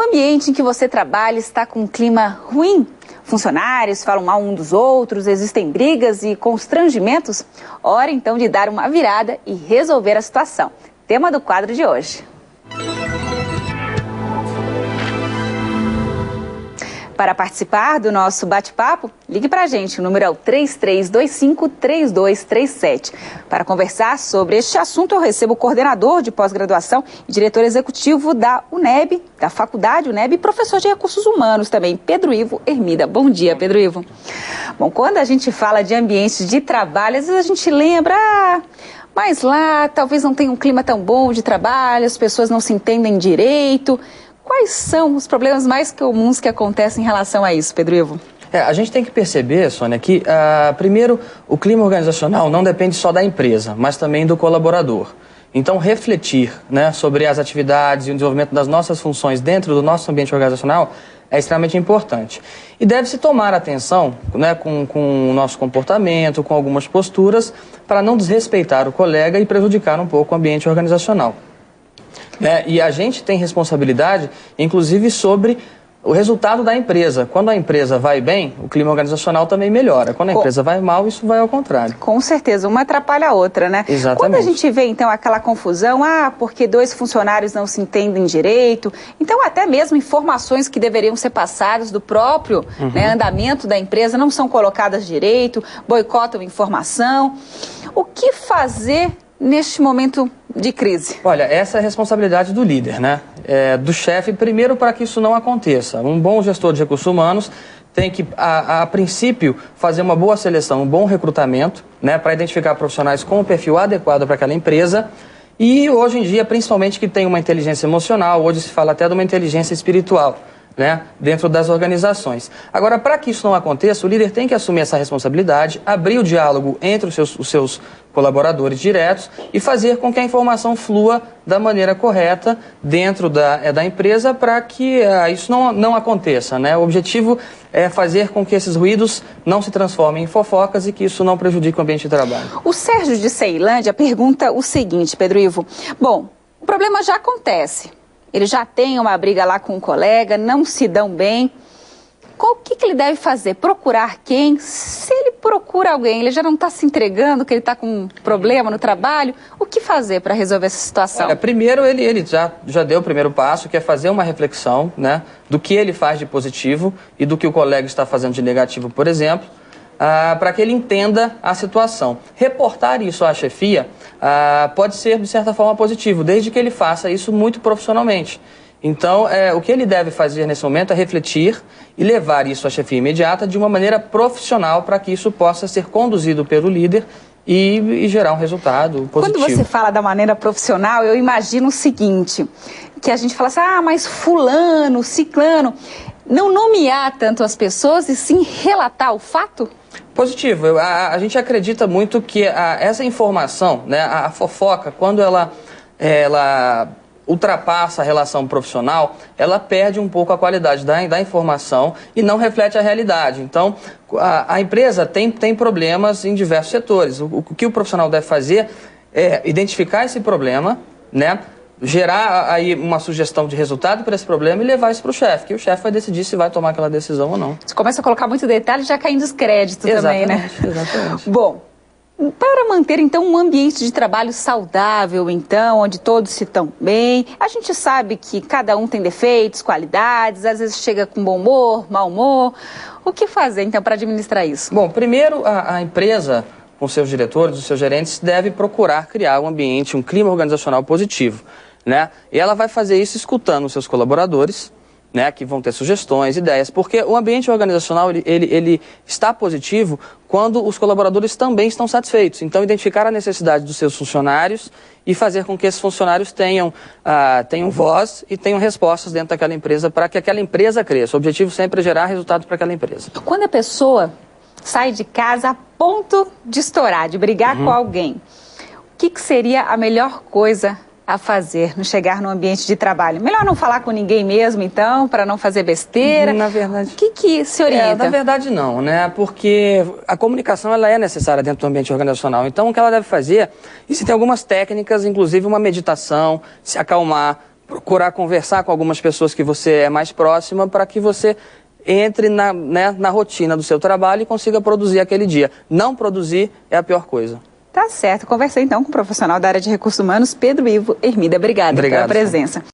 ambiente em que você trabalha está com um clima ruim? Funcionários falam mal um dos outros, existem brigas e constrangimentos? Hora então de dar uma virada e resolver a situação. Tema do quadro de hoje. Para participar do nosso bate-papo, ligue para a gente, o número é o 3325-3237. Para conversar sobre este assunto, eu recebo o coordenador de pós-graduação e diretor executivo da UNEB, da Faculdade UNEB, e professor de recursos humanos também, Pedro Ivo Hermida. Bom dia, Pedro Ivo. Bom, quando a gente fala de ambientes de trabalho, às vezes a gente lembra... mas lá talvez não tenha um clima tão bom de trabalho, as pessoas não se entendem direito... Quais são os problemas mais comuns que acontecem em relação a isso, Pedro Ivo? A gente tem que perceber, Sônia, que primeiro o clima organizacional não depende só da empresa, mas também do colaborador. Então, refletir, né, sobre as atividades e o desenvolvimento das nossas funções dentro do nosso ambiente organizacional é extremamente importante. E deve-se tomar atenção, né, com o nosso comportamento, com algumas posturas, para não desrespeitar o colega e prejudicar um pouco o ambiente organizacional. E a gente tem responsabilidade, inclusive, sobre o resultado da empresa. Quando a empresa vai bem, o clima organizacional também melhora. Quando a empresa vai mal, isso vai ao contrário. Com certeza, uma atrapalha a outra, né? Exatamente. Quando a gente vê, então, aquela confusão, porque dois funcionários não se entendem direito, então até mesmo informações que deveriam ser passadas do próprio andamento da empresa não são colocadas direito, boicotam informação. O que fazer neste momento de crise? Olha, essa é a responsabilidade do líder, né? Do chefe, primeiro, para que isso não aconteça. Um bom gestor de recursos humanos tem que, a princípio, fazer uma boa seleção, um bom recrutamento, né, para identificar profissionais com o perfil adequado para aquela empresa. E hoje em dia, principalmente, que tem uma inteligência emocional, hoje se fala até de uma inteligência espiritual, né, dentro das organizações. Agora, para que isso não aconteça, o líder tem que assumir essa responsabilidade, abrir o diálogo entre os seus colaboradores diretos e fazer com que a informação flua da maneira correta dentro da empresa para que isso não aconteça, né? O objetivo é fazer com que esses ruídos não se transformem em fofocas e que isso não prejudique o ambiente de trabalho. O Sérgio de Ceilândia pergunta o seguinte, Pedro Ivo. Bom, o problema já acontece. Ele já tem uma briga lá com um colega, não se dão bem. O que ele deve fazer? Procurar quem? Se ele procura alguém, ele já não está se entregando, que ele está com um problema no trabalho, o que fazer para resolver essa situação? Olha, primeiro ele já deu o primeiro passo, que é fazer uma reflexão, né, do que ele faz de positivo e do que o colega está fazendo de negativo, por exemplo, para que ele entenda a situação. Reportar isso à chefia pode ser, de certa forma, positivo, desde que ele faça isso muito profissionalmente. Então, o que ele deve fazer nesse momento é refletir e levar isso à chefia imediata de uma maneira profissional para que isso possa ser conduzido pelo líder e gerar um resultado positivo. Quando você fala da maneira profissional, eu imagino o seguinte, que a gente fala assim, mas fulano, ciclano, não nomear tanto as pessoas e sim relatar o fato? Positivo. A gente acredita muito que essa informação, né, a fofoca, quando ela ultrapassa a relação profissional, ela perde um pouco a qualidade da informação e não reflete a realidade. Então, a empresa tem problemas em diversos setores. O que o profissional deve fazer é identificar esse problema, né, gerar aí uma sugestão de resultado para esse problema e levar isso para o chefe, que o chefe vai decidir se vai tomar aquela decisão ou não. Você começa a colocar muito detalhe, já cai em descrédito também, né? Exatamente. Bom, para manter, então, um ambiente de trabalho saudável, então, onde todos se estão bem, a gente sabe que cada um tem defeitos, qualidades, às vezes chega com bom humor, mau humor. O que fazer, então, para administrar isso? Bom, primeiro, a empresa, com seus diretores, os seus gerentes, deve procurar criar um ambiente, um clima organizacional positivo, né? E ela vai fazer isso escutando os seus colaboradores, né, que vão ter sugestões, ideias, porque o ambiente organizacional ele está positivo quando os colaboradores também estão satisfeitos. Então, identificar a necessidade dos seus funcionários e fazer com que esses funcionários tenham voz e tenham respostas dentro daquela empresa para que aquela empresa cresça. O objetivo sempre é gerar resultados para aquela empresa. Quando a pessoa sai de casa a ponto de estourar, de brigar com alguém, o que seria a melhor coisa a fazer no chegar no ambiente de trabalho? Melhor não falar com ninguém mesmo, então, para não fazer besteira? Na verdade... O que se orienta? Na verdade, não, né? Porque a comunicação, ela é necessária dentro do ambiente organizacional. Então, o que ela deve fazer, existem algumas técnicas, inclusive uma meditação, se acalmar, procurar conversar com algumas pessoas que você é mais próxima para que você entre na rotina do seu trabalho e consiga produzir aquele dia. Não produzir é a pior coisa. Tá certo. Conversei então com o profissional da área de recursos humanos, Pedro Ivo Hermida. Obrigada pela presença.